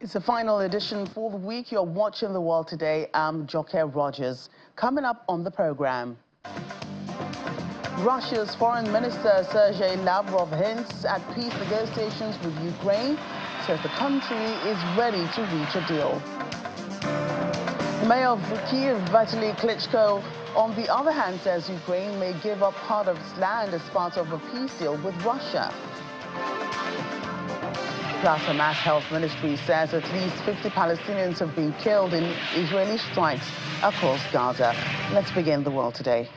It's the final edition for the week. You're watching The World Today. I'm Joke Rogers. Coming up on the program, Russia's Foreign Minister Sergei Lavrov hints at peace negotiations with Ukraine, says the country is ready to reach a deal. The mayor of Kyiv, Vitaly Klitschko, on the other hand, says Ukraine may give up part of its land as part of a peace deal with Russia. Plus, Hamas Health Ministry says at least 50 Palestinians have been killed in Israeli strikes across Gaza. Let's begin The World Today.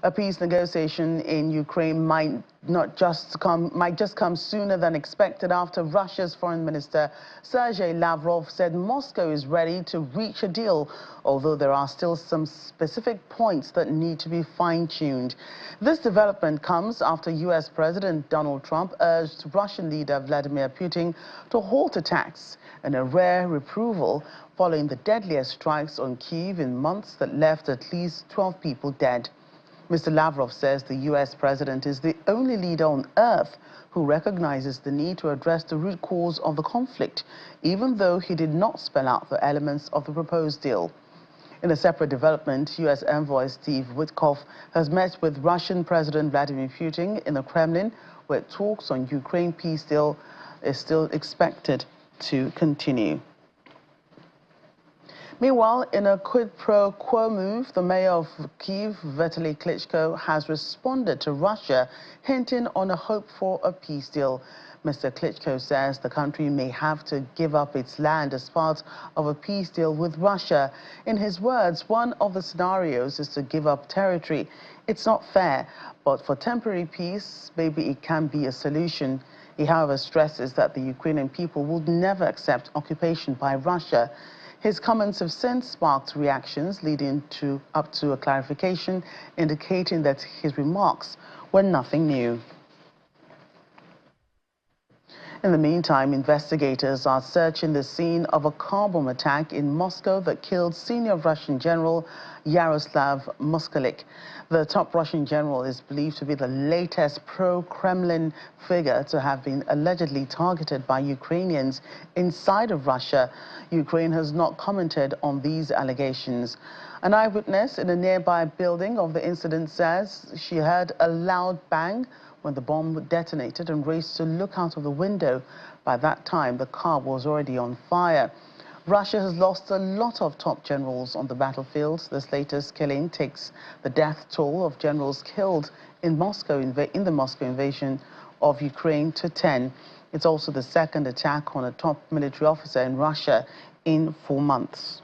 A peace negotiation in Ukraine might just come sooner than expected after Russia's Foreign Minister Sergei Lavrov said Moscow is ready to reach a deal, although there are still some specific points that need to be fine-tuned. This development comes after U.S. President Donald Trump urged Russian leader Vladimir Putin to halt attacks, and a rare reproval following the deadliest strikes on Kyiv in months that left at least 12 people dead. Mr. Lavrov says the U.S. president is the only leader on earth who recognizes the need to address the root cause of the conflict, even though he did not spell out the elements of the proposed deal. In a separate development, U.S. envoy Steve Witkoff has met with Russian President Vladimir Putin in the Kremlin, where talks on Ukraine peace deal is still expected to continue. Meanwhile, in a quid pro quo move, the mayor of Kyiv, Vitaly Klitschko, has responded to Russia, hinting on a hope for a peace deal. Mr. Klitschko says the country may have to give up its land as part of a peace deal with Russia. In his words, one of the scenarios is to give up territory. It's not fair, but for temporary peace, maybe it can be a solution. He, however, stresses that the Ukrainian people would never accept occupation by Russia. His comments have since sparked reactions, leading up to a clarification, indicating that his remarks were nothing new. In the meantime, investigators are searching the scene of a car bomb attack in Moscow that killed senior Russian General Yaroslav Moskalik. The top Russian general is believed to be the latest pro-Kremlin figure to have been allegedly targeted by Ukrainians inside of Russia. Ukraine has not commented on these allegations. An eyewitness in a nearby building of the incident says she heard a loud bang when the bomb detonated and raced to look out of the window. By that time, the car was already on fire. Russia has lost a lot of top generals on the battlefield. This latest killing takes the death toll of generals killed in Moscow in the Moscow invasion of Ukraine to 10. It's also the second attack on a top military officer in Russia in 4 months.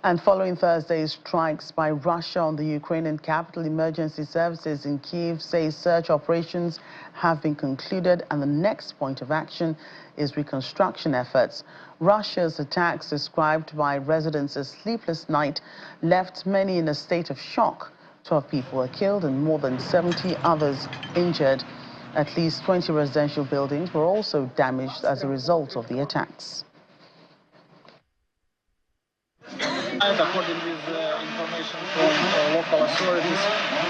And following Thursday's strikes by Russia on the Ukrainian capital, emergency services in Kyiv say search operations have been concluded, and the next point of action is reconstruction efforts. Russia's attacks, described by residents as sleepless night, left many in a state of shock. 12 people were killed and more than 70 others injured. At least 20 residential buildings were also damaged as a result of the attacks. According with information from local authorities,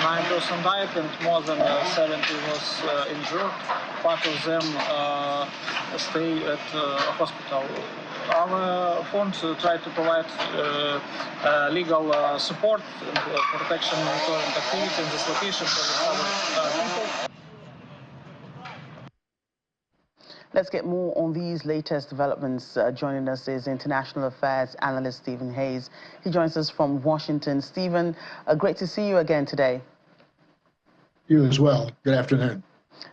9 persons died and more than 70 was injured. Part of them stay at hospital. Our funds try to provide legal support and protection monitoring activity in this location for our people. Let's get more on these latest developments. Joining us is international affairs analyst Stephen Hayes. He joins us from Washington. Stephen, great to see you again today. You as well. Good afternoon.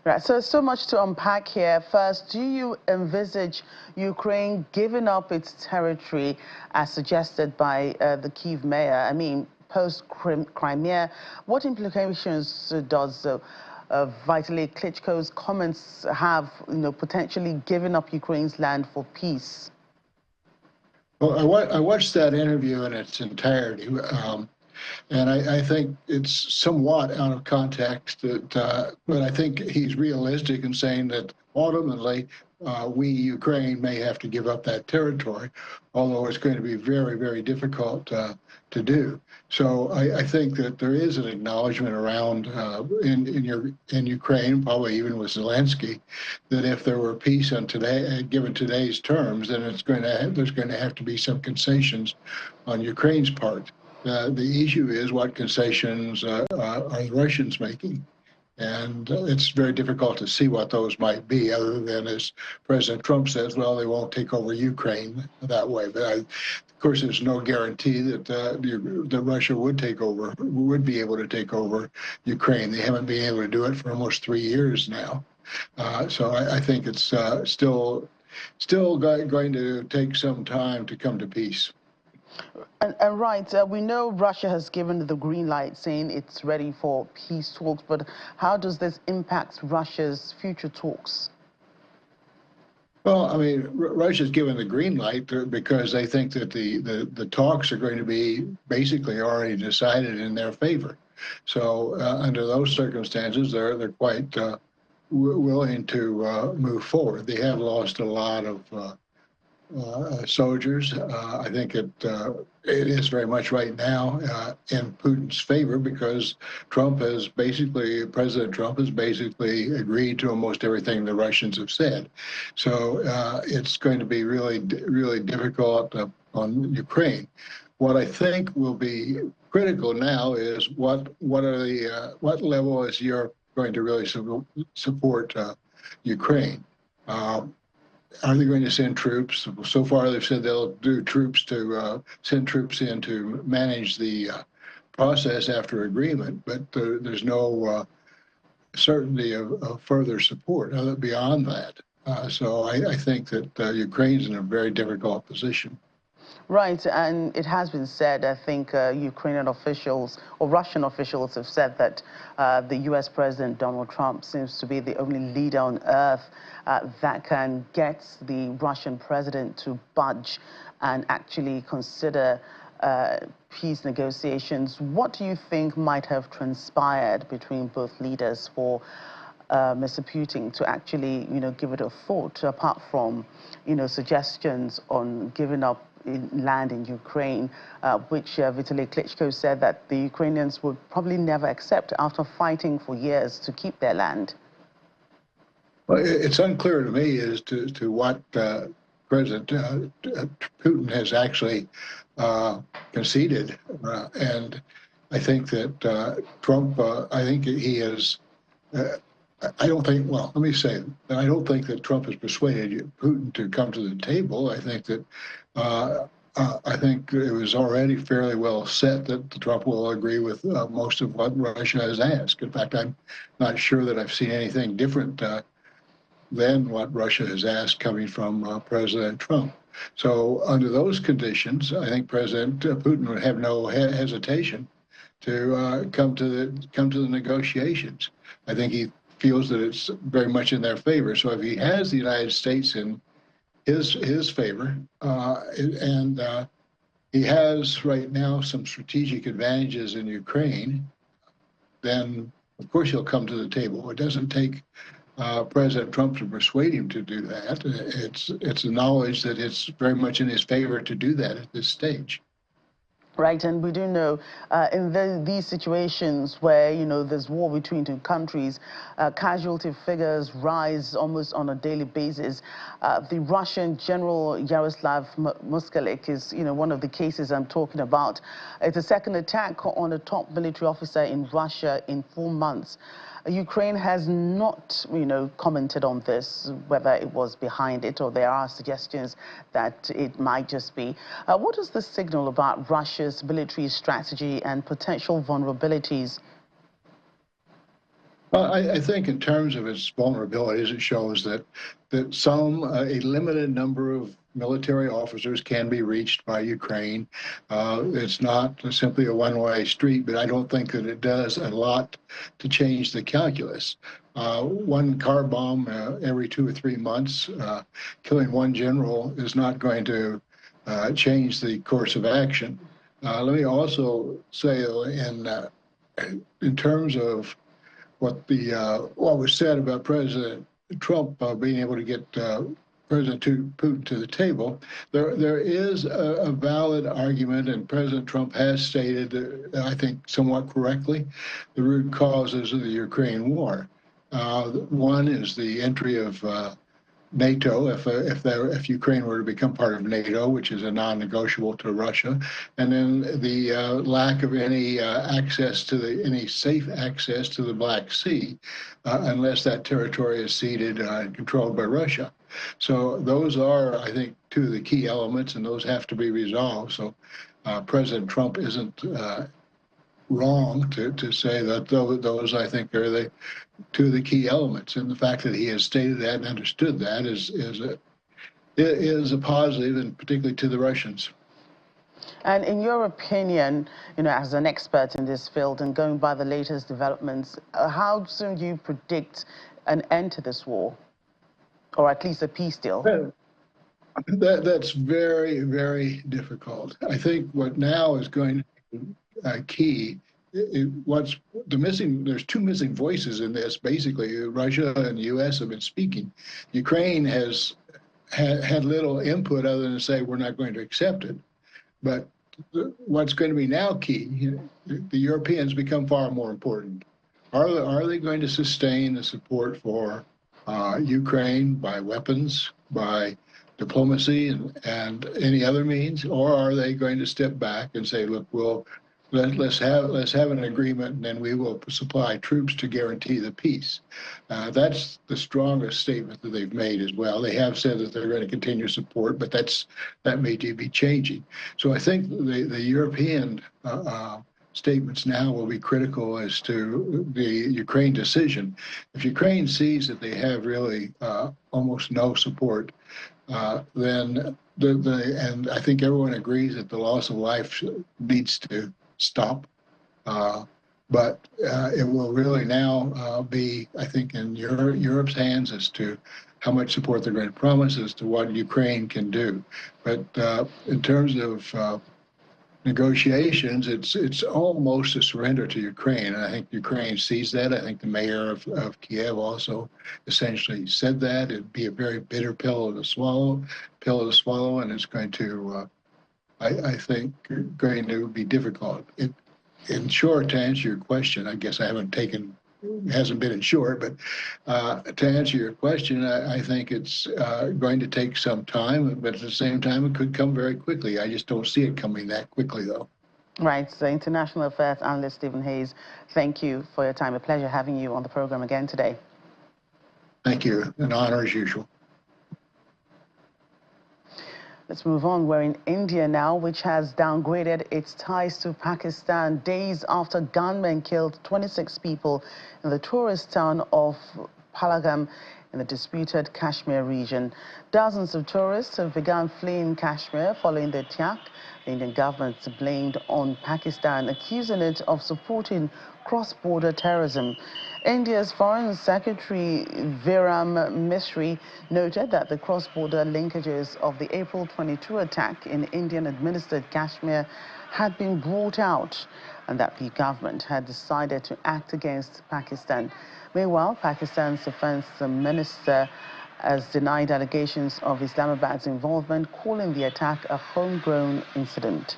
Right, so much to unpack here. First, do you envisage Ukraine giving up its territory as suggested by the Kyiv mayor? I mean, post-Crimea, what implications does Vitaly Klitschko's comments have, potentially giving up Ukraine's land for peace? Well, I watched that interview in its entirety, and I think it's somewhat out of context, but I think he's realistic in saying that ultimately we, Ukraine, may have to give up that territory, although it's going to be very, very difficult to do. So I think that there is an acknowledgement around in Ukraine, probably even with Zelensky, that if there were peace on today, given today's terms, then there's going to have to be some concessions on Ukraine's part. The issue is what concessions are the Russians making? And it's very difficult to see what those might be, other than, as President Trump says, well, they won't take over Ukraine that way. But of course, there's no guarantee that Russia would be able to take over Ukraine. They haven't been able to do it for almost 3 years now. So I think it's still going to take some time to come to peace. And right, we know Russia has given the green light, saying it's ready for peace talks, but how does this impact Russia's future talks? Well, I mean, Russia's given the green light because they think that the talks are going to be basically already decided in their favor. So under those circumstances, they're quite willing to move forward. They have lost a lot of soldiers. I think it is very much right now in Putin's favor, because President Trump has basically agreed to almost everything the Russians have said. So it's going to be really, really difficult on Ukraine. What I think will be critical now is what level is Europe going to really support Ukraine? Are they going to send troops? So far, they've said they'll send troops in to manage the process after agreement, but there's no certainty of further support beyond that. So I think that Ukraine's in a very difficult position. Right, and it has been said, I think Ukrainian officials or Russian officials have said that the U.S. President Donald Trump seems to be the only leader on earth that can get the Russian president to budge and actually consider peace negotiations. What do you think might have transpired between both leaders for Mr. Putin to actually, give it a thought, apart from, suggestions on giving up land in Ukraine, which Vitaly Klitschko said that the Ukrainians would probably never accept after fighting for years to keep their land? Well, it's unclear to me as to what President Putin has actually conceded, and I think that Trump, I think he has. I don't think, well, let me say, I don't think that Trump has persuaded Putin to come to the table. I think that it was already fairly well set that Trump will agree with most of what Russia has asked. In fact, I'm not sure that I've seen anything different than what Russia has asked coming from President Trump. So under those conditions, I think President Putin would have no hesitation to come to the negotiations. I think he feels that it's very much in their favor. So if he has the United States in his favor, and he has right now some strategic advantages in Ukraine, then of course he'll come to the table. It doesn't take President Trump to persuade him to do that. It's a knowledge that it's very much in his favor to do that at this stage. Right, and we do know in these situations where, there's war between two countries, casualty figures rise almost on a daily basis. The Russian General Yaroslav Muskalik is, one of the cases I'm talking about. It's a second attack on a top military officer in Russia in 4 months. Ukraine has not, commented on this, whether it was behind it or there are suggestions that it might just be. What does this signal about Russia's military strategy and potential vulnerabilities? Well, I think in terms of its vulnerabilities, it shows that a limited number of military officers can be reached by Ukraine. It's not simply a one-way street, but I don't think that it does a lot to change the calculus. One car bomb every 2 or 3 months, killing one general, is not going to change the course of action. Let me also say, in terms of what was said about President Trump being able to get President Putin to the table, there is a valid argument, and President Trump has stated, I think somewhat correctly, the root causes of the Ukraine war. One is the entry of NATO, if Ukraine were to become part of NATO, which is a non-negotiable to Russia, and then the lack of any any safe access to the Black Sea, unless that territory is ceded and controlled by Russia. So those are, I think, two of the key elements, and those have to be resolved. So President Trump isn't wrong to say that those, I think, are the two of the key elements, and the fact that he has stated that and understood that is a positive, and particularly to the Russians. And in your opinion, as an expert in this field and going by the latest developments, how soon do you predict an end to this war, or at least a peace deal? That's very, very difficult. I think what now is going to be key. There's two missing voices in this. Basically, Russia and the U.S. have been speaking. Ukraine has had little input other than to say we're not going to accept it. But what's going to be now key, the Europeans become far more important. Are they going to sustain the support for Ukraine by weapons, by diplomacy, and any other means, or are they going to step back and say, look, let's have an agreement, and then we will supply troops to guarantee the peace. That's the strongest statement that they've made as well. They have said that they're going to continue support, but that may be changing. So I think the European statements now will be critical as to the Ukraine decision. If Ukraine sees that they have really almost no support, then and I think everyone agrees that the loss of life needs to stop. But it will really now be, I think, in Europe's hands as to how much support they're going to promise as to what Ukraine can do. But in terms of negotiations, it's almost a surrender to Ukraine. And I think Ukraine sees that. I think the mayor of Kyiv also essentially said that. It'd be a very bitter pill to swallow, and it's going to, I think, going to be difficult. In short, to answer your question, I guess it hasn't been in short, but to answer your question, I think it's going to take some time, but at the same time, it could come very quickly. I just don't see it coming that quickly, though. Right. So international affairs analyst Stephen Hayes, thank you for your time. A pleasure having you on the program again today. Thank you. An honor as usual. Let's move on. We're in India now, which has downgraded its ties to Pakistan days after gunmen killed 26 people in the tourist town of Pahalgam in the disputed Kashmir region. Dozens of tourists have begun fleeing Kashmir following the attack. The Indian government blamed on Pakistan, accusing it of supporting cross-border terrorism. India's Foreign Secretary Viram Misri noted that the cross-border linkages of the April 22 attack in Indian-administered Kashmir had been brought out and that the government had decided to act against Pakistan. Meanwhile, Pakistan's defense minister has denied allegations of Islamabad's involvement, calling the attack a homegrown incident.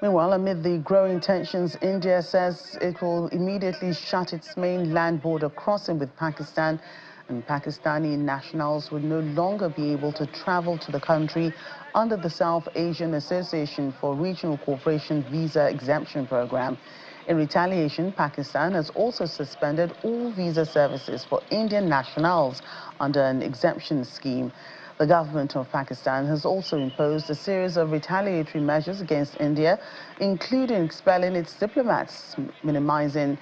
Meanwhile, amid the growing tensions, India says it will immediately shut its main land border crossing with Pakistan, and Pakistani nationals would no longer be able to travel to the country under the South Asian Association for Regional Cooperation Visa Exemption Program. In retaliation, Pakistan has also suspended all visa services for Indian nationals under an exemption scheme. The government of Pakistan has also imposed a series of retaliatory measures against India, including expelling its diplomats, minimizing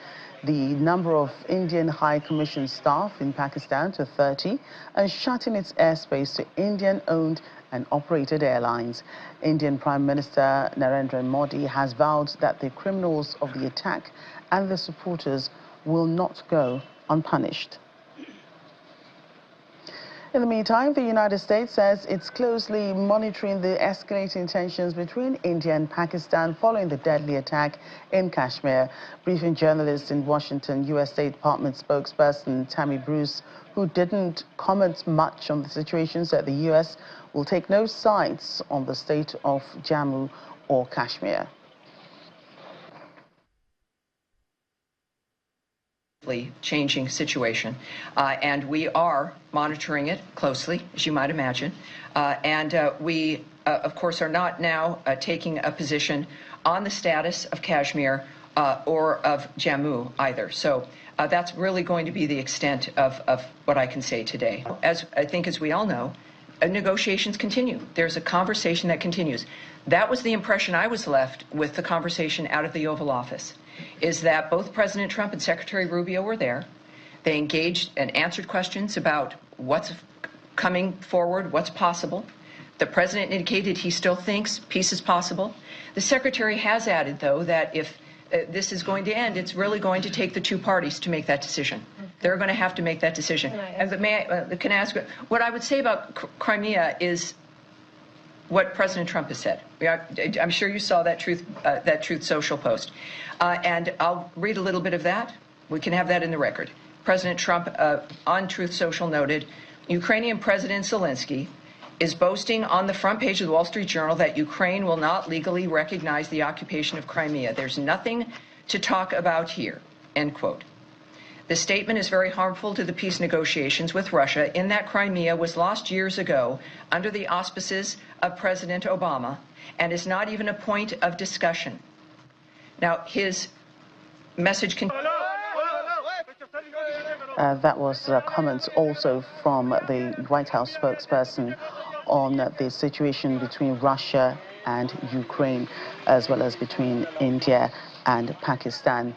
the number of Indian High Commission staff in Pakistan to 30, and shutting its airspace to Indian-owned and operated airlines. Indian Prime Minister Narendra Modi has vowed that the criminals of the attack and their supporters will not go unpunished. In the meantime, the United States says it's closely monitoring the escalating tensions between India and Pakistan following the deadly attack in Kashmir. Briefing journalists in Washington, U.S. State Department spokesperson Tammy Bruce, who didn't comment much on the situation, said the U.S. will take no sides on the state of Jammu or Kashmir. Changing situation, and we are monitoring it closely, as you might imagine, we of course are not now taking a position on the status of Kashmir or of Jammu either. So that's really going to be the extent of what I can say today. As we all know, negotiations continue. There's a conversation that continues. That was the impression I was left with the conversation out of the Oval Office, is that both President Trump and Secretary Rubio were there. They engaged and answered questions about what's coming forward, what's possible. The president indicated he still thinks peace is possible. The secretary has added, though, that if this is going to end, it's really going to take the two parties to make that decision. They're going to have to make that decision. Can I ask, what I would say about Crimea is what President Trump has said. I'm sure you saw that Truth Social post. And I'll read a little bit of that. We can have that in the record. President Trump on Truth Social noted, Ukrainian President Zelensky is boasting on the front page of the Wall Street Journal that Ukraine will not legally recognize the occupation of Crimea. There's nothing to talk about here, end quote. The statement is very harmful to the peace negotiations with Russia in that Crimea was lost years ago under the auspices of President Obama and is not even a point of discussion. Now, his message that was comments also from the White House spokesperson on the situation between Russia and Ukraine, as well as between India and Pakistan.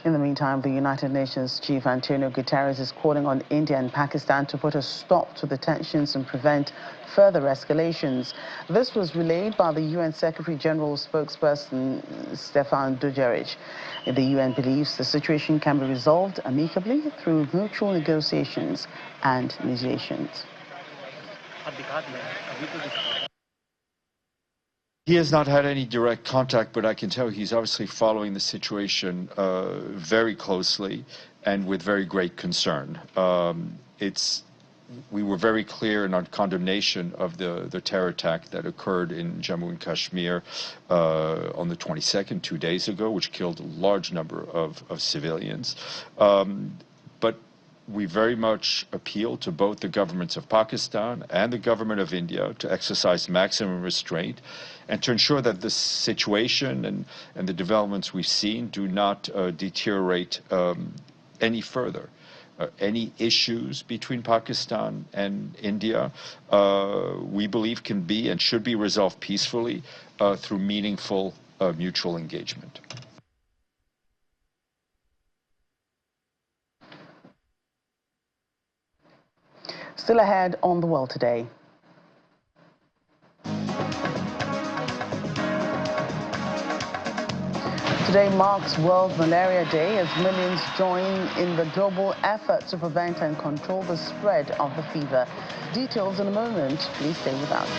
In the meantime, the United Nations Chief Antonio Guterres is calling on India and Pakistan to put a stop to the tensions and prevent further escalations. This was relayed by the UN Secretary-General's spokesperson, Stefan Dujarric. The UN believes the situation can be resolved amicably through mutual negotiations and mediations. He has not had any direct contact, but I can tell he's obviously following the situation very closely and with very great concern. We were very clear in our condemnation of the terror attack that occurred in Jammu and Kashmir on the 22nd, 2 days ago, which killed a large number of civilians. But we very much appeal to both the governments of Pakistan and the government of India to exercise maximum restraint and to ensure that the situation and the developments we've seen do not deteriorate any further. Any issues between Pakistan and India, we believe can be and should be resolved peacefully through meaningful mutual engagement. Still ahead on The World Today. Today marks World Malaria Day as millions join in the global effort to prevent and control the spread of the fever. Details in a moment. Please stay with us.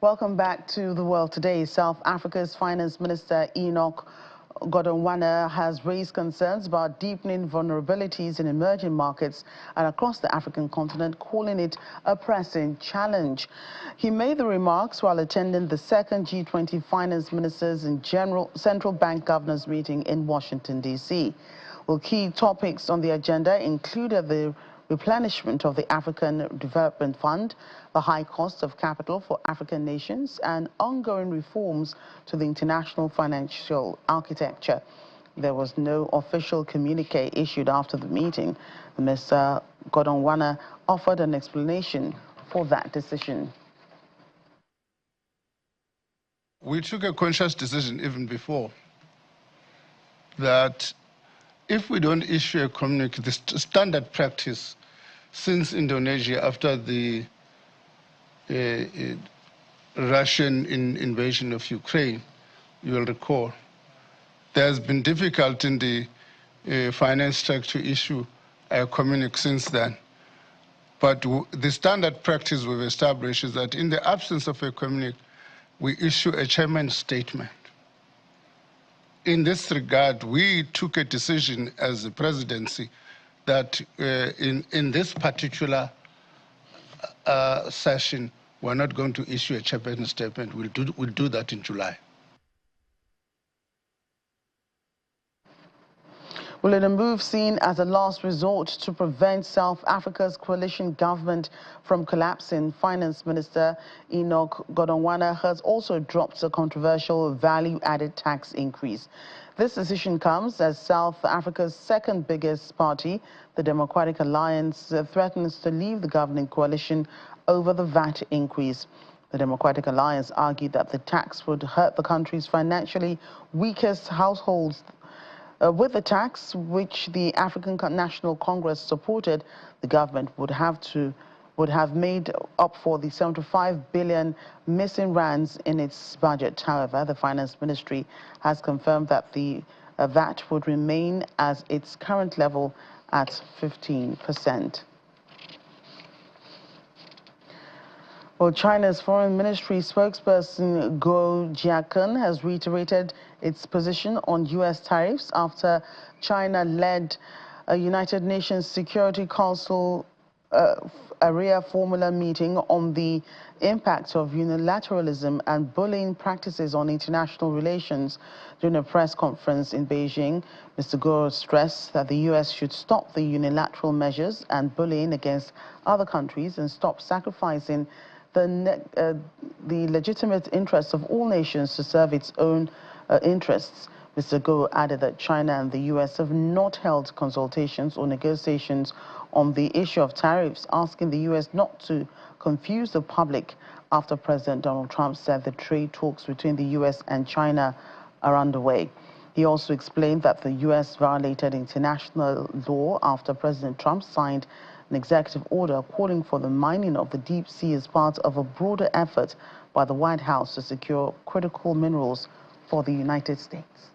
Welcome back to The World Today. South Africa's Finance Minister Enoch Godongwana has raised concerns about deepening vulnerabilities in emerging markets and across the African continent, calling it a pressing challenge. He made the remarks while attending the second G20 Finance Ministers and Central Bank Governors meeting in Washington, D.C. Well, key topics on the agenda included the replenishment of the African Development Fund, the high cost of capital for African nations, and ongoing reforms to the international financial architecture. There was no official communique issued after the meeting. Mr. Godongwana offered an explanation for that decision. We took a conscious decision even before that if we don't issue a communique, the standard practice since Indonesia, after the Russian invasion of Ukraine, you will recall, there's been difficulty in the finance sector to issue a communique since then. But the standard practice we've established is that in the absence of a communique, we issue a chairman's statement. In this regard, we took a decision as the presidency that in this particular session, we're not going to issue a chairman's statement. We'll do that in July. Well, in a move seen as a last resort to prevent South Africa's coalition government from collapsing, Finance Minister Enoch Godongwana has also dropped a controversial value-added tax increase. This decision comes as South Africa's second biggest party, the Democratic Alliance, threatens to leave the governing coalition over the VAT increase. The Democratic Alliance argued that the tax would hurt the country's financially weakest households. With the tax, which the African National Congress supported, the government would have made up for the 75 billion missing rands in its budget. However, the Finance Ministry has confirmed that the VAT would remain at its current level at 15%. Well, China's Foreign Ministry spokesperson Guo Jiakun has reiterated its position on U.S. tariffs after China led a United Nations Security Council area formula meeting on the impact of unilateralism and bullying practices on international relations. During a press conference in Beijing, Mr. Guo stressed that the U.S. should stop the unilateral measures and bullying against other countries and stop sacrificing the legitimate interests of all nations to serve its own interests. Mr. Guo added that China and the U.S. have not held consultations or negotiations on the issue of tariffs, asking the U.S. not to confuse the public after President Donald Trump said the trade talks between the U.S. and China are underway. He also explained that the U.S. violated international law after President Trump signed an executive order calling for the mining of the deep sea as part of a broader effort by the White House to secure critical minerals for the United States.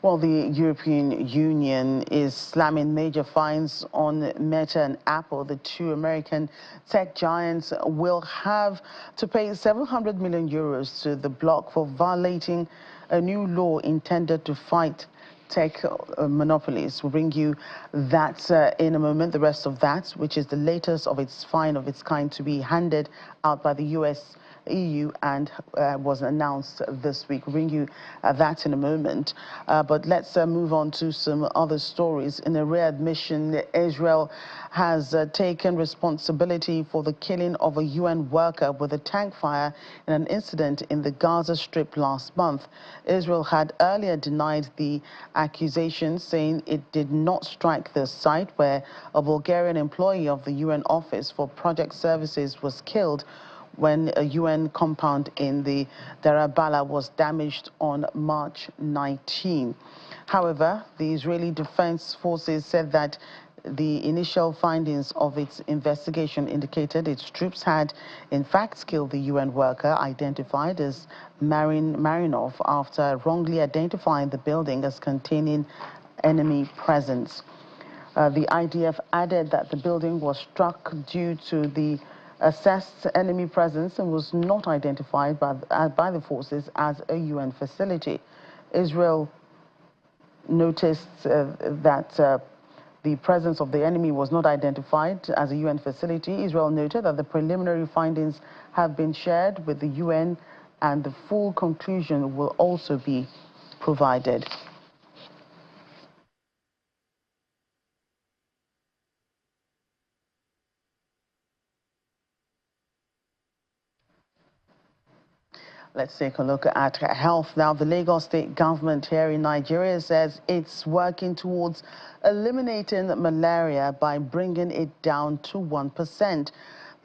Well, the European Union is slamming major fines on Meta and Apple. The two American tech giants will have to pay 700 million euros to the bloc for violating a new law intended to fight tech monopolies. We'll bring you that in a moment. The rest of that, which is the latest of its fine of its kind to be handed out by the US, EU, and was announced this week. We'll bring you that in a moment. But let's move on to some other stories. In a readmission, Israel has taken responsibility for the killing of a UN worker with a tank fire in an incident in the Gaza Strip last month. Israel had earlier denied the accusation, saying it did not strike the site where a Bulgarian employee of the UN Office for Project Services was killed when a UN compound in the Darabala was damaged on March 19. However, the Israeli Defense Forces said that the initial findings of its investigation indicated its troops had in fact killed the UN worker identified as Marinov after wrongly identifying the building as containing enemy presence. The IDF added that the building was struck due to the assessed enemy presence and was not identified by the forces as a UN facility. Israel noticed that the presence of the enemy was not identified as a UN facility. Israel noted that the preliminary findings have been shared with the UN and the full conclusion will also be provided. Let's take a look at health now. The Lagos state government here in Nigeria says it's working towards eliminating malaria by bringing it down to 1%.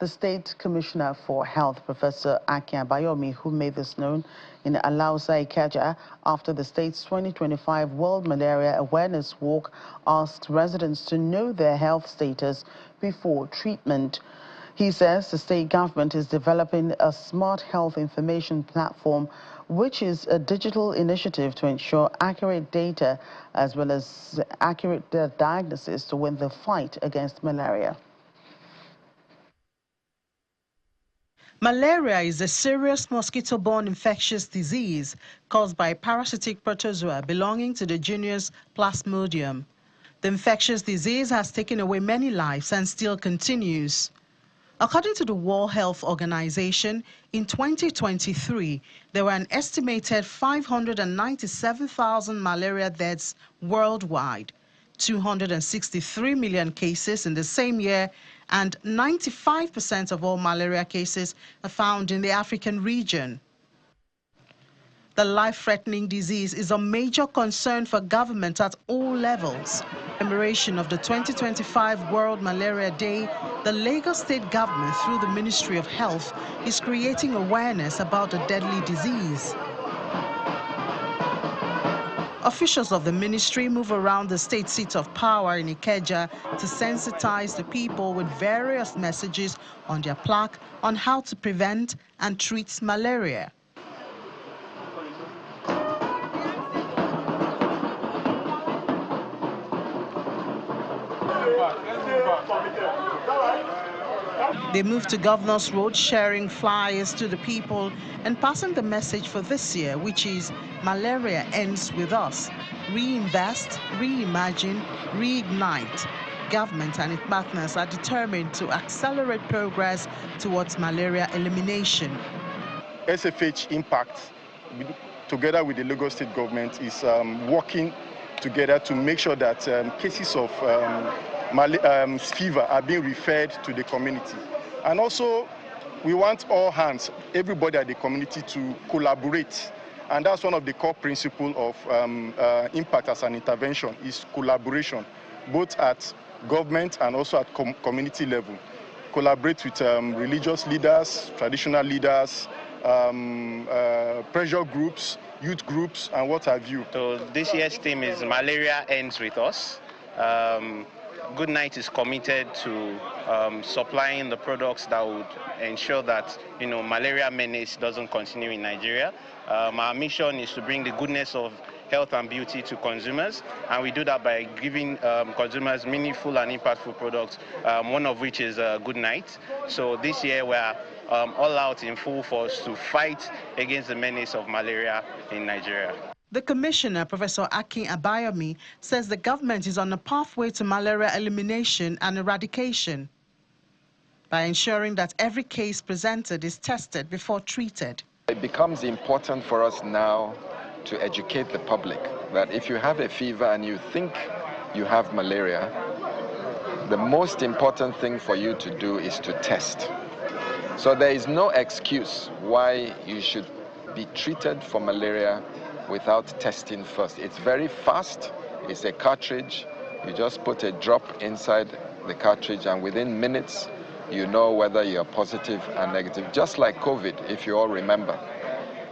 The State Commissioner for Health, Professor Akin Abayomi, who made this known in Alausa, Ikeja, after the state's 2025 World Malaria Awareness Walk, asked residents to know their health status before treatment. He says the state government is developing a smart health information platform, which is a digital initiative to ensure accurate data as well as accurate diagnosis to win the fight against malaria. Malaria is a serious mosquito-borne infectious disease caused by a parasitic protozoa belonging to the genus Plasmodium. The infectious disease has taken away many lives and still continues. According to the World Health Organization, in 2023, there were an estimated 597,000 malaria deaths worldwide, 263 million cases in the same year, and 95% of all malaria cases are found in the African region. The life-threatening disease is a major concern for government at all levels. In commemoration of the 2025 World Malaria Day, the Lagos State government, through the Ministry of Health, is creating awareness about the deadly disease. Officials of the ministry move around the state seat of power in Ikeja to sensitize the people with various messages on their plaque on how to prevent and treat malaria. They moved to Governor's Road, sharing flyers to the people and passing the message for this year, which is Malaria Ends With Us. Reinvest, reimagine, reignite. Government and its partners are determined to accelerate progress towards malaria elimination. SFH Impact, together with the Lagos State government, is working together to make sure that cases of fever are being referred to the community. And also, we want all hands, everybody at the community, to collaborate. And that's one of the core principles of impact as an intervention, is collaboration, both at government and also at community level. Collaborate with religious leaders, traditional leaders, pressure groups, youth groups, and what have you. So this year's theme is Malaria Ends With Us. Goodnight is committed to supplying the products that would ensure that malaria menace doesn't continue in Nigeria. Our mission is to bring the goodness of health and beauty to consumers, and we do that by giving consumers meaningful and impactful products, one of which is Goodnight. So this year we're all out in full force to fight against the menace of malaria in Nigeria. The Commissioner, Professor Akin Abayomi, says the government is on a pathway to malaria elimination and eradication by ensuring that every case presented is tested before treated. It becomes important for us now to educate the public that if you have a fever and you think you have malaria, the most important thing for you to do is to test. So there is no excuse why you should be treated for malaria without testing first. It's very fast. It's a cartridge. You just put a drop inside the cartridge, and within minutes, you know whether you're positive and negative, just like COVID, if you all remember.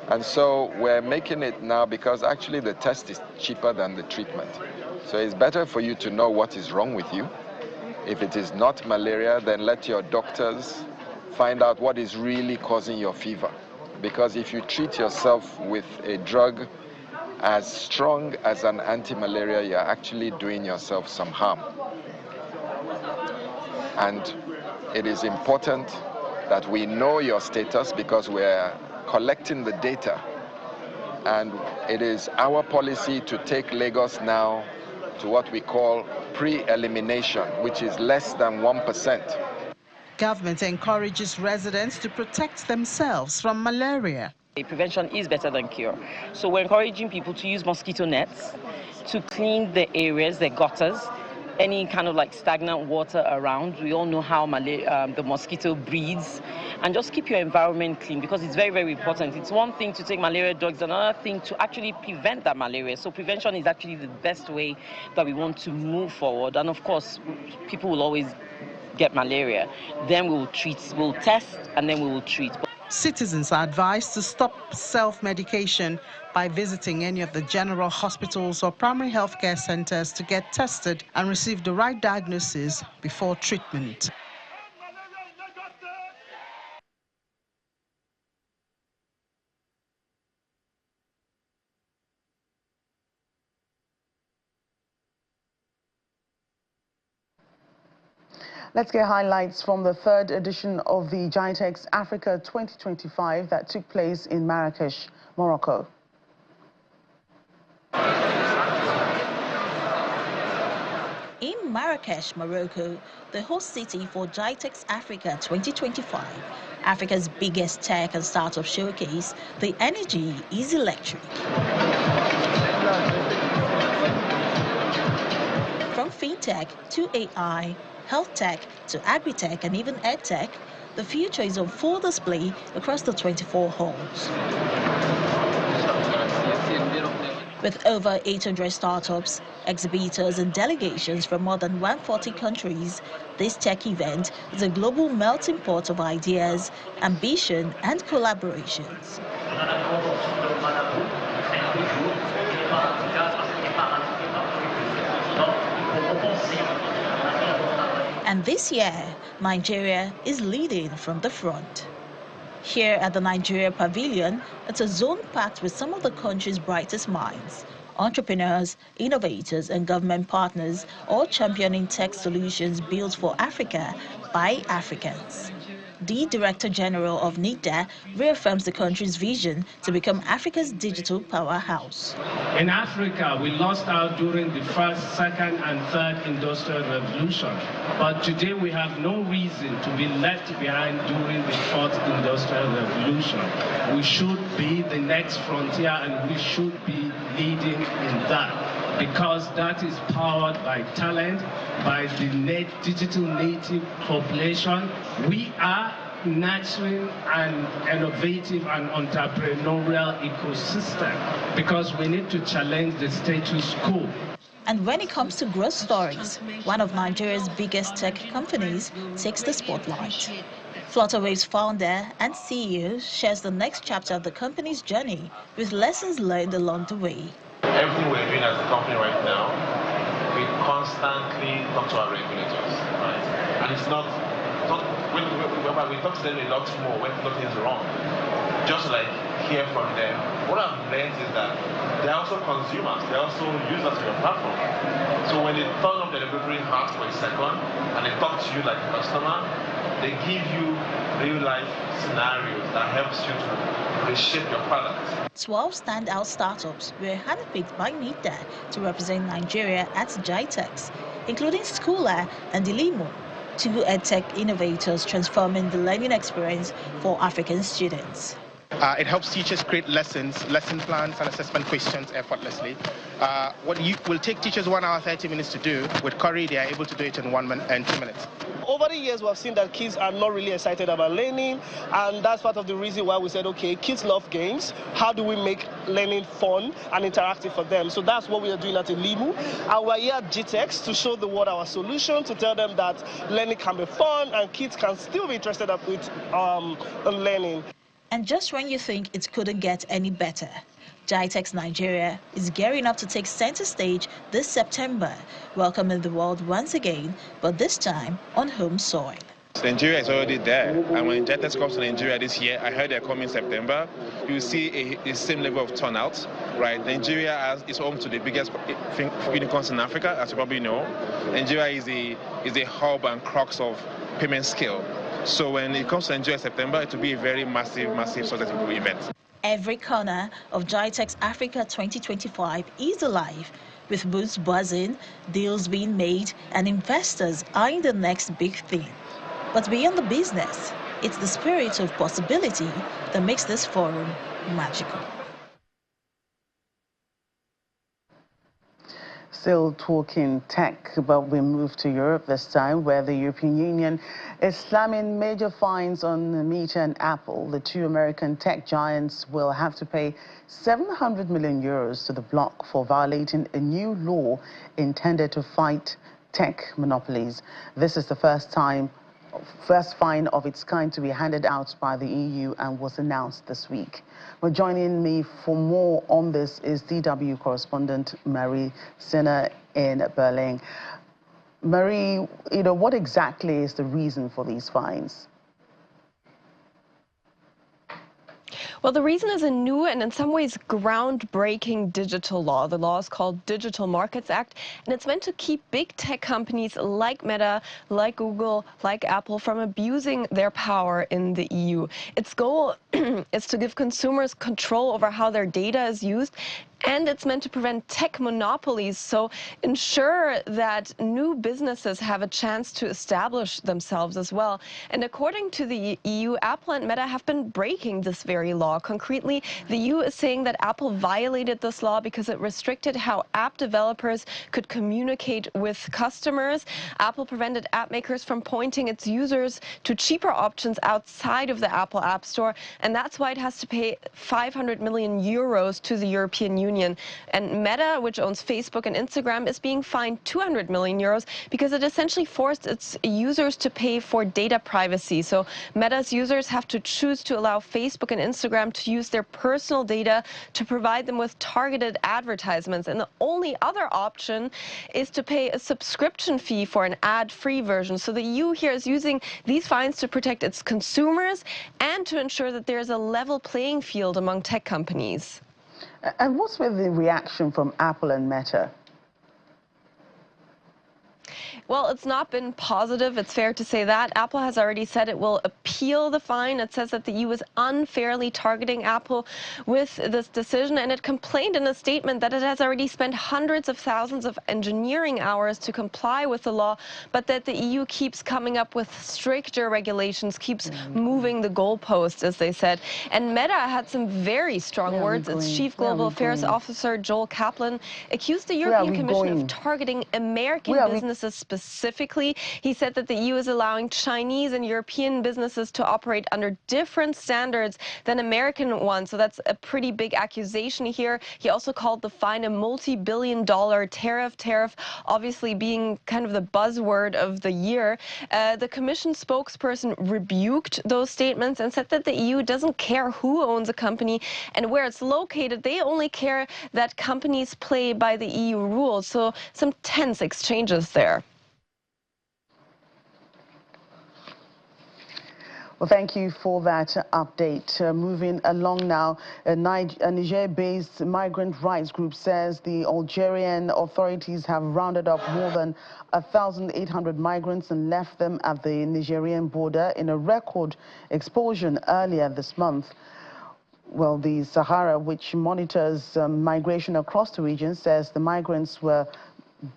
And so we're making it now because actually the test is cheaper than the treatment. So it's better for you to know what is wrong with you. If it is not malaria, then let your doctors find out what is really causing your fever. Because if you treat yourself with a drug as strong as an anti-malaria, you're actually doing yourself some harm. And it is important that we know your status because we're collecting the data. And it is our policy to take Lagos now to what we call pre-elimination, which is less than 1%. Government encourages residents to protect themselves from malaria. Prevention is better than cure. So we're encouraging people to use mosquito nets to clean the areas, the gutters, any kind of like stagnant water around. We all know how the mosquito breeds. And just keep your environment clean because it's very, very important. It's one thing to take malaria drugs, another thing to actually prevent that malaria. So prevention is actually the best way that we want to move forward. And of course, people will always get malaria, then we'll test, and then we will treat. Citizens are advised to stop self-medication by visiting any of the general hospitals or primary healthcare centers to get tested and receive the right diagnosis before treatment. Let's get highlights from the third edition of the GITEX Africa 2025 that took place in Marrakesh, Morocco. In Marrakesh, Morocco, the host city for GITEX Africa 2025, Africa's biggest tech and startup showcase, the energy is electric. From fintech to AI, health tech to agri-tech and even ed-tech, the future is on full display across the 24 halls. With over 800 startups, exhibitors and delegations from more than 140 countries, this tech event is a global melting pot of ideas, ambition and collaborations. And this year, Nigeria is leading from the front. Here at the Nigeria Pavilion, it's a zone packed with some of the country's brightest minds, entrepreneurs, innovators, and government partners, all championing tech solutions built for Africa by Africans. The Director General of NIDA reaffirms the country's vision to become Africa's digital powerhouse. In Africa, we lost out during the first, second, and third industrial revolution. But today we have no reason to be left behind during the fourth industrial revolution. We should be the next frontier, and we should be leading in that, because that is powered by talent, by the digital native population. We are nurturing an innovative and entrepreneurial ecosystem because we need to challenge the status quo. And when it comes to growth stories, one of Nigeria's biggest tech companies takes the spotlight. Flutterwave's founder and CEO shares the next chapter of the company's journey with lessons learned along the way. Everything we're doing as a company right now, we constantly talk to our regulators, right? And it's not when we talk to them a lot more when something is wrong. Just like hear from them. What I've learned is that they're also consumers, they're also users of your platform. So when they turn up the delivery heart for a second and they talk to you like a customer, they give you real life scenarios that helps you to reshape your product. 12 standout startups were handpicked by NIDA to represent Nigeria at GITEX, including Schooler and Delimo, two edtech innovators transforming the learning experience for African students. It helps teachers create lesson plans and assessment questions effortlessly. What will take teachers 1 hour 30 minutes to do, with Curry they are able to do it in 1 minute and 2 minutes. Over the years, we have seen that kids are not really excited about learning, and that's part of the reason why we said, okay, kids love games. How do we make learning fun and interactive for them? So that's what we are doing at Elimu. And we're here at GITEX to show the world our solution, to tell them that learning can be fun and kids can still be interested with learning. And just when you think it couldn't get any better, GITEX Nigeria is gearing up to take center stage this September, welcoming the world once again, but this time on home soil. Nigeria is already there, and when GITEX comes to Nigeria this year, I heard they're coming in September, you see the same level of turnout, right? Nigeria is home to the biggest unicorns in Africa, as you probably know. Nigeria is a hub and crux of payment scale. So when it comes to Nigeria September, it will be a very massive successful event. Every corner of GITEX Africa 2025 is alive, with booths buzzing, deals being made, and investors eyeing the next big thing. But beyond the business, it's the spirit of possibility that makes this forum magical. Still talking tech, but we move to Europe this time, where the European Union is slamming major fines on Meta and Apple. The two American tech giants will have to pay 700 million euros to the bloc for violating a new law intended to fight tech monopolies. This is the first fine of its kind to be handed out by the EU and was announced this week. Well, joining me for more on this is DW correspondent Marie Sinner in Berlin. Marie, what exactly is the reason for these fines? Well, the reason is a new and in some ways groundbreaking digital law. The law is called Digital Markets Act, and it's meant to keep big tech companies like Meta, like Google, like Apple from abusing their power in the EU. Its goal is to give consumers control over how their data is used, and it's meant to prevent tech monopolies, so ensure that new businesses have a chance to establish themselves as well. And according to the EU, Apple and Meta have been breaking this very law. Concretely, the EU is saying that Apple violated this law because it restricted how app developers could communicate with customers. Apple prevented app makers from pointing its users to cheaper options outside of the Apple App Store, and that's why it has to pay 500 million euros to the European Union. And Meta, which owns Facebook and Instagram, is being fined 200 million euros because it essentially forced its users to pay for data privacy. So Meta's users have to choose to allow Facebook and Instagram to use their personal data to provide them with targeted advertisements. And the only other option is to pay a subscription fee for an ad-free version. So the EU here is using these fines to protect its consumers and to ensure that there's a level playing field among tech companies. And what's with the reaction from Apple and Meta? Well, it's not been positive. It's fair to say that. Apple has already said it will appeal the fine. It says that the EU is unfairly targeting Apple with this decision, and it complained in a statement that it has already spent hundreds of thousands of engineering hours to comply with the law, but that the EU keeps coming up with stricter regulations, keeps moving the goalposts, as they said. And Meta had some very strong words. Its Chief Global Affairs Officer, Joel Kaplan, accused the European Commission of targeting American businesses specifically. He said that the EU is allowing Chinese and European businesses to operate under different standards than American ones. So that's a pretty big accusation here. He also called the fine a multi-billion-dollar tariff obviously being kind of the buzzword of the year. The Commission spokesperson rebuked those statements and said that the EU doesn't care who owns a company and where it's located. They only care that companies play by the EU rules. So some tense exchanges there. Well, thank you for that update. Moving along now, a Niger-based migrant rights group says the Algerian authorities have rounded up more than 1,800 migrants and left them at the Nigerian border in a record expulsion earlier this month. Well, the Sahara, which monitors migration across the region, says the migrants were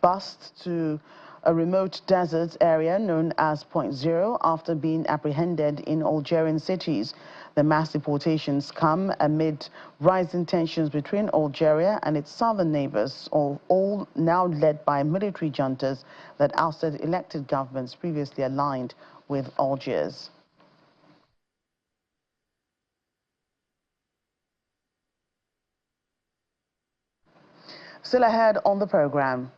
bused to a remote desert area known as Point Zero after being apprehended in Algerian cities. The mass deportations come amid rising tensions between Algeria and its southern neighbors, all now led by military juntas that ousted elected governments previously aligned with Algiers. Still ahead on the program.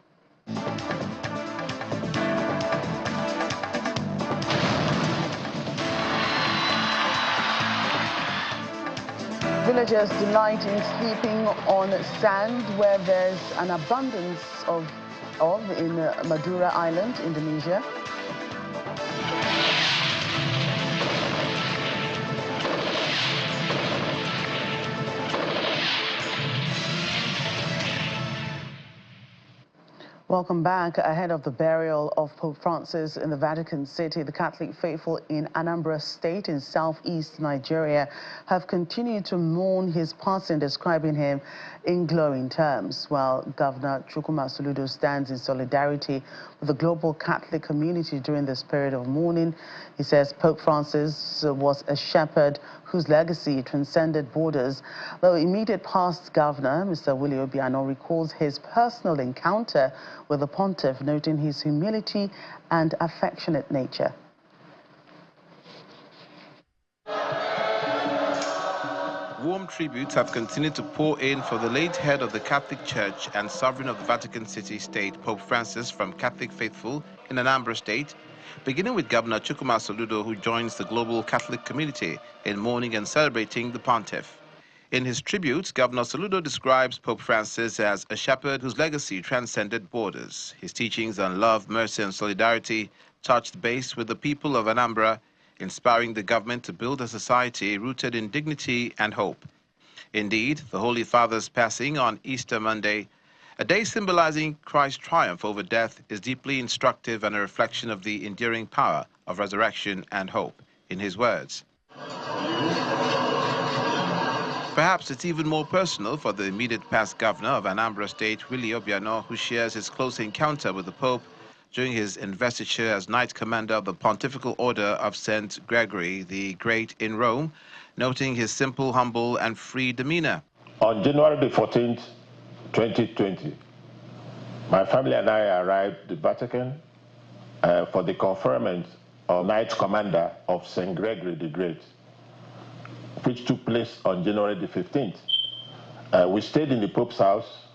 Villagers delight in sleeping on sand where there's an abundance of in Madura Island, Indonesia. Welcome back. Ahead of the burial of Pope Francis in the Vatican City, the Catholic faithful in Anambra State in southeast Nigeria have continued to mourn his passing, describing him in glowing terms, while Governor Chukwuma Soludo stands in solidarity with the global Catholic community during this period of mourning. He says Pope Francis was a shepherd whose legacy transcended borders. The immediate past governor, Mr. Willie Obiano, recalls his personal encounter with the pontiff, noting his humility and affectionate nature. warm tributes have continued to pour in for the late head of the Catholic Church and sovereign of the Vatican City-State, Pope Francis, from Catholic faithful in Anambra State, beginning with Governor Chukwuma Soludo, who joins the global Catholic community in mourning and celebrating the pontiff. In his tribute, Governor Soludo describes Pope Francis as a shepherd whose legacy transcended borders. His teachings on love, mercy, and solidarity touched base with the people of Anambra, inspiring the government to build a society rooted in dignity and hope. Indeed, the Holy Father's passing on Easter Monday, a day symbolizing Christ's triumph over death, is deeply instructive and a reflection of the enduring power of resurrection and hope. In his words, perhaps it's even more personal for the immediate past governor of Anambra State, Willie Obiano, who shares his close encounter with the Pope during his investiture as Knight Commander of the Pontifical Order of St. Gregory the Great in Rome, noting his simple, humble, and free demeanor. On January the 14th, 2020, my family and I arrived at the Vatican for the conferment of Knight Commander of St. Gregory the Great, which took place on January the 15th. We stayed in the Pope's house.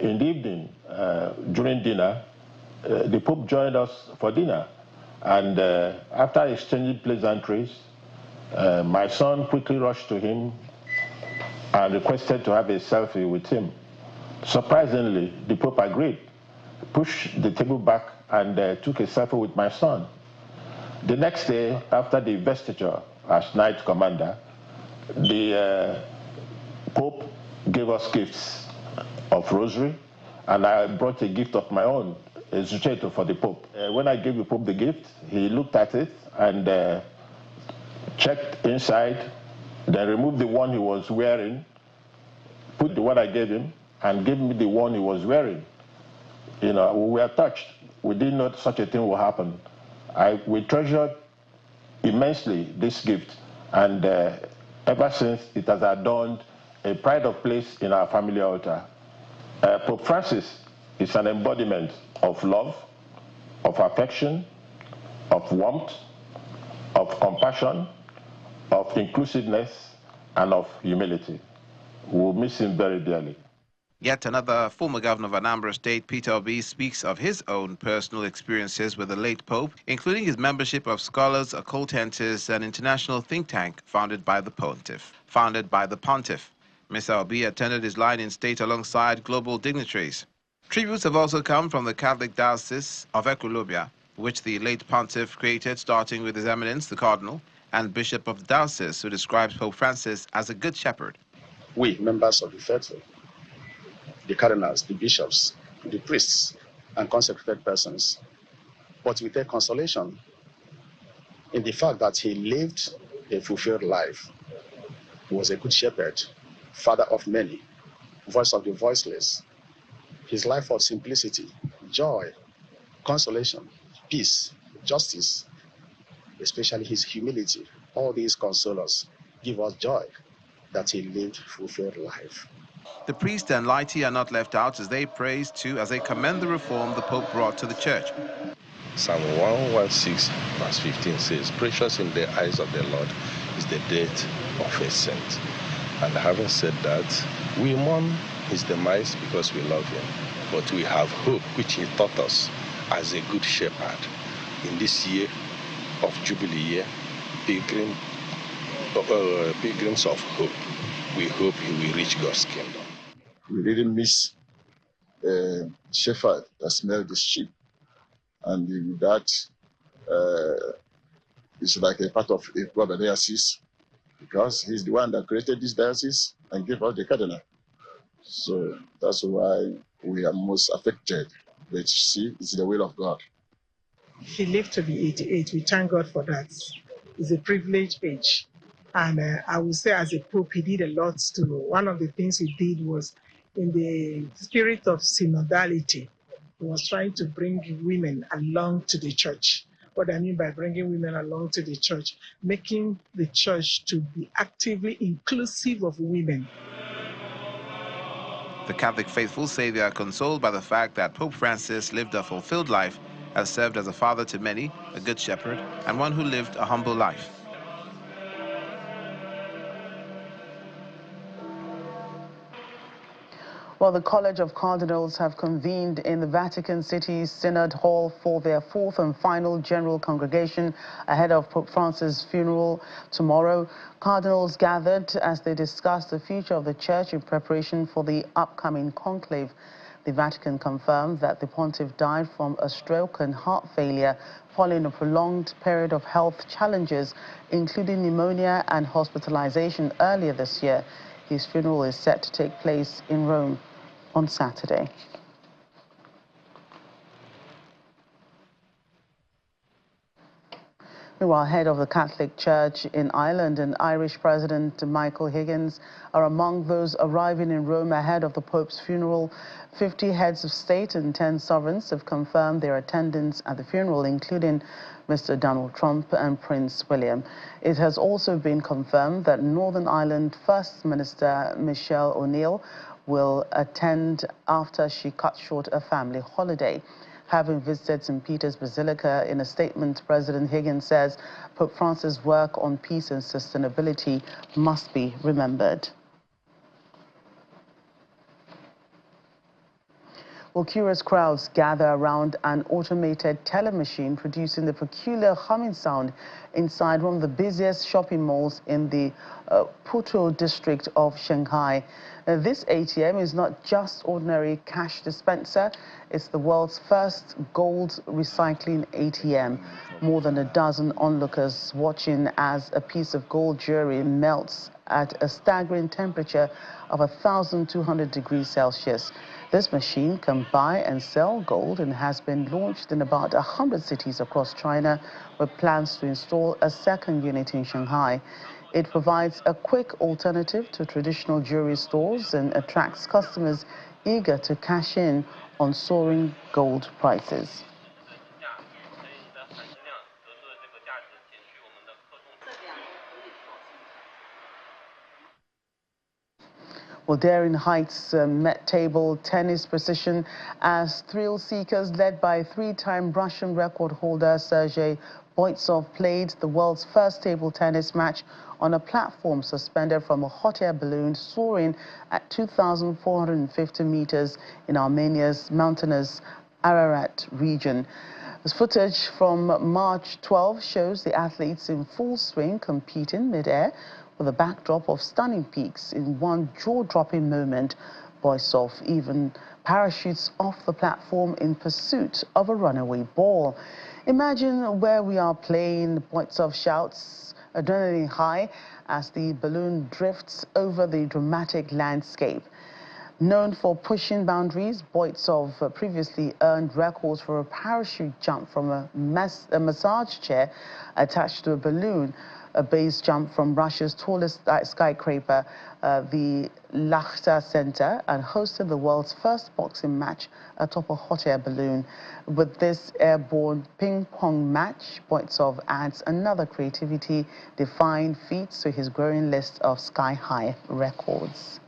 In the evening, during dinner, the Pope joined us for dinner. And after exchanging pleasantries, my son quickly rushed to him and requested to have a selfie with him. Surprisingly, the Pope agreed, pushed the table back, and took a selfie with my son. The next day, after the investiture as Knight Commander, the Pope gave us gifts of rosary, and I brought a gift of my own, a zuchetto for the Pope. When I gave the Pope the gift, he looked at it and checked inside, then removed the one he was wearing, put the one I gave him, and gave me the one he was wearing. You know, we were touched. We didn't know such a thing would happen. We treasured immensely this gift, and ever since, it has adorned a pride of place in our family altar. Pope Francis is an embodiment of love, of affection, of warmth, of compassion, of inclusiveness, and of humility. We will miss him very dearly. Yet another former governor of Anambra State, Peter Obi, speaks of his own personal experiences with the late Pope, including his membership of Scholars, Occult Hunters, an international think tank founded by the Pontiff. Mr. Obi attended his line in state alongside global dignitaries. Tributes have also come from the Catholic Diocese of Ekulobia, which the late Pontiff created, starting with His Eminence, the Cardinal, and Bishop of the Diocese, who describes Pope Francis as a good shepherd. We, members of the faithful, the cardinals, the bishops, the priests, and consecrated persons, but we take consolation in the fact that he lived a fulfilled life. He was a good shepherd, father of many, voice of the voiceless. His life of simplicity, joy, consolation, peace, justice, especially his humility, all these console us, give us joy that he lived fulfilled life. The priest and laity are not left out as they praise too, as they commend the reform the Pope brought to the church. Psalm 116 verse 15 says, "Precious in the eyes of the Lord is the death of a saint." And having said that, we mourn his demise because we love him, but we have hope which he taught us as a good shepherd. In this year of Jubilee year, pilgrims of hope, we hope he will reach God's kingdom. We really miss a shepherd that smelled the sheep, and with that, it's like a part of a brother diocese, because he's the one that created this diocese and gave us the cardinal. So that's why we are most affected. But see, it's the will of God. He lived to be 88. We thank God for that. It's a privileged age. And I would say as a Pope, he did a lot too. One of the things he did was in the spirit of synodality. He was trying to bring women along to the church. What I mean by bringing women along to the church, making the church to be actively inclusive of women. The Catholic faithful say they are consoled by the fact that Pope Francis lived a fulfilled life, has served as a father to many, a good shepherd, and one who lived a humble life. Well, the College of Cardinals have convened in the Vatican City's Synod Hall for their fourth and final General Congregation ahead of Pope Francis' funeral tomorrow. Cardinals gathered as they discussed the future of the Church in preparation for the upcoming conclave. The Vatican confirmed that the pontiff died from a stroke and heart failure following a prolonged period of health challenges, including pneumonia and hospitalization earlier this year. His funeral is set to take place in Rome on Saturday. Meanwhile, head of the Catholic Church in Ireland and Irish President Michael Higgins are among those arriving in Rome ahead of the Pope's funeral. 50 heads of state and 10 sovereigns have confirmed their attendance at the funeral, including Mr. Donald Trump and Prince William. It has also been confirmed that Northern Ireland First Minister Michelle O'Neill will attend after she cut short a family holiday. Having visited St. Peter's Basilica, in a statement, President Higgins says Pope Francis' work on peace and sustainability must be remembered. Well, curious crowds gather around an automated teller machine producing the peculiar humming sound inside one of the busiest shopping malls in the Putuo district of Shanghai. This ATM is not just ordinary cash dispenser, it's the world's first gold recycling ATM. More than a dozen onlookers watching as a piece of gold jewelry melts at a staggering temperature of 1,200 degrees Celsius. This machine can buy and sell gold and has been launched in about 100 cities across China, with plans to install a second unit in Shanghai. It provides a quick alternative to traditional jewelry stores and attracts customers eager to cash in on soaring gold prices. Well, daring heights met table tennis precision as thrill seekers led by three-time Russian record holder Sergei Boitsov played the world's first table tennis match on a platform suspended from a hot air balloon soaring at 2,450 meters in Armenia's mountainous Ararat region. This footage from March 12 shows the athletes in full swing competing mid-air with a backdrop of stunning peaks. In one jaw-dropping moment, Boitsov even parachutes off the platform in pursuit of a runaway ball. Imagine where we are playing, Boitsov shouts, adrenaline high, as the balloon drifts over the dramatic landscape. Known for pushing boundaries, Boitsov previously earned records for a parachute jump from a massage chair attached to a balloon, a base jump from Russia's tallest skyscraper, the Lakhta Center, and hosted the world's first boxing match atop a hot air balloon. With this airborne ping-pong match, Boitsov adds another creativity-defying feat to his growing list of sky-high records.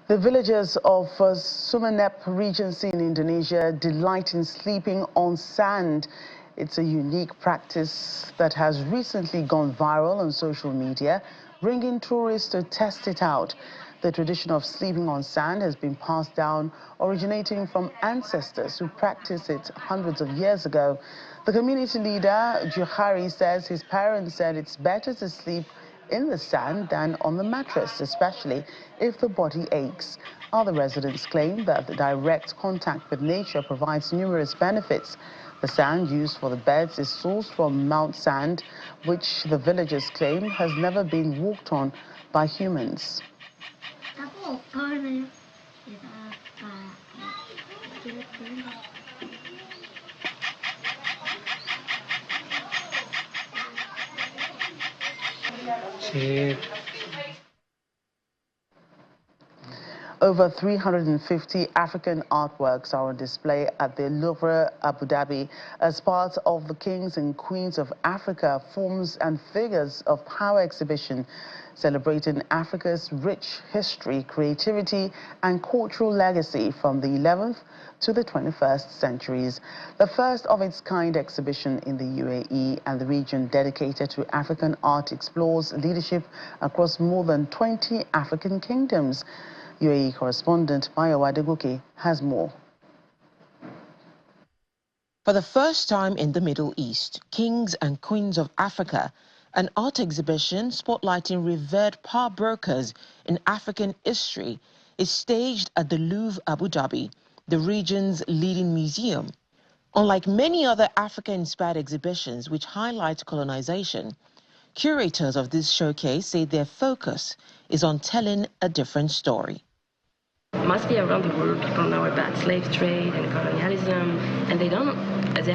The villagers of Sumenep Regency in Indonesia delight in sleeping on sand. It's a unique practice that has recently gone viral on social media, bringing tourists to test it out. The tradition of sleeping on sand has been passed down, originating from ancestors who practiced it hundreds of years ago. The community leader, Juhari, says his parents said it's better to sleep in the sand than on the mattress, especially if the body aches. Other residents claim that the direct contact with nature provides numerous benefits. The sand used for the beds is sourced from Mount Sand, which the villagers claim has never been walked on by humans. Over 350 African artworks are on display at the Louvre, Abu Dhabi, as part of the Kings and Queens of Africa Forms and Figures of Power exhibition, celebrating Africa's rich history, creativity, and cultural legacy from the 11th to the 21st centuries. The first of its kind exhibition in the UAE and the region dedicated to African art explores leadership across more than 20 African kingdoms. UAE correspondent Maya Wadeguki has more. For the first time in the Middle East, Kings and Queens of Africa, an art exhibition spotlighting revered power brokers in African history, is staged at the Louvre, Abu Dhabi, the region's leading museum. Unlike many other Africa-inspired exhibitions which highlight colonization, curators of this showcase say their focus is on telling a different story. Mostly around the world, people know about slave trade and colonialism, and they are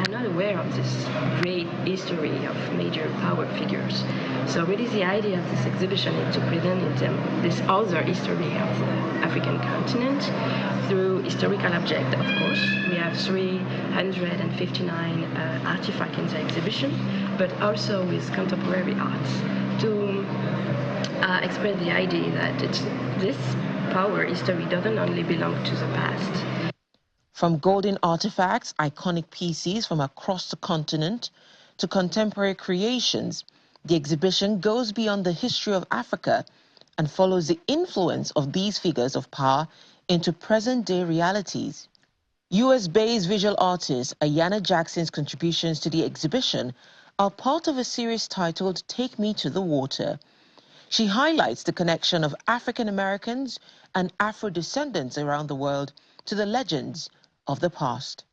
not aware of this great history of major power figures. So really the idea of this exhibition is to present this other history of the African continent through historical objects, of course. We have 359 artifacts in the exhibition, but also with contemporary arts to express the idea that this power history doesn't only belong to the past. From golden artifacts, iconic pieces from across the continent, to contemporary creations, the exhibition goes beyond the history of Africa and follows the influence of these figures of power into present-day realities. US-based visual artist Ayanna Jackson's contributions to the exhibition are part of a series titled Take Me to the Water. She highlights the connection of African Americans and Afro-descendants around the world to the legends of the past.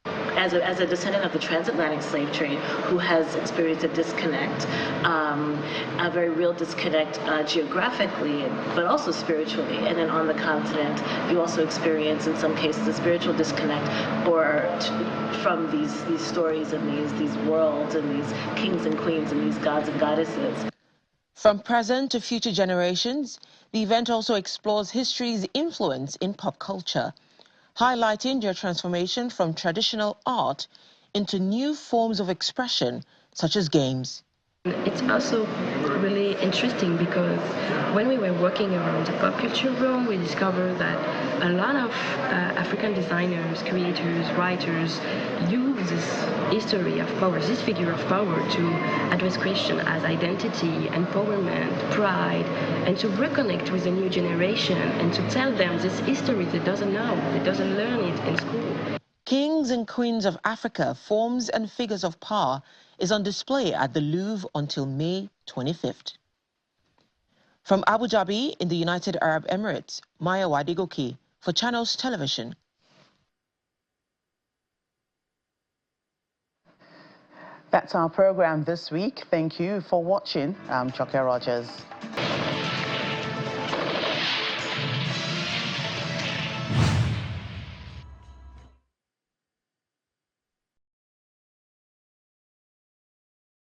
As a descendant of the transatlantic slave trade who has experienced a disconnect, a very real disconnect geographically, but also spiritually. And then on the continent, you also experience, in some cases, a spiritual disconnect from these stories and these worlds and these kings and queens and these gods and goddesses. From present to future generations, the event also explores history's influence in pop culture, highlighting their transformation from traditional art into new forms of expression, such as games. It's also really interesting because when we were working around the pop culture realm, we discovered that a lot of African designers, creators, writers use this history of power, this figure of power, to address questions as identity, empowerment, pride, and to reconnect with a new generation and to tell them this history they doesn't know, they doesn't learn it in school. Kings and Queens of Africa, Forms and Figures of Power is on display at the Louvre until May 25th. From Abu Dhabi in the United Arab Emirates, Maya Wadeguki for Channels Television. That's our program this week. Thank you for watching. I'm Choke Rogers.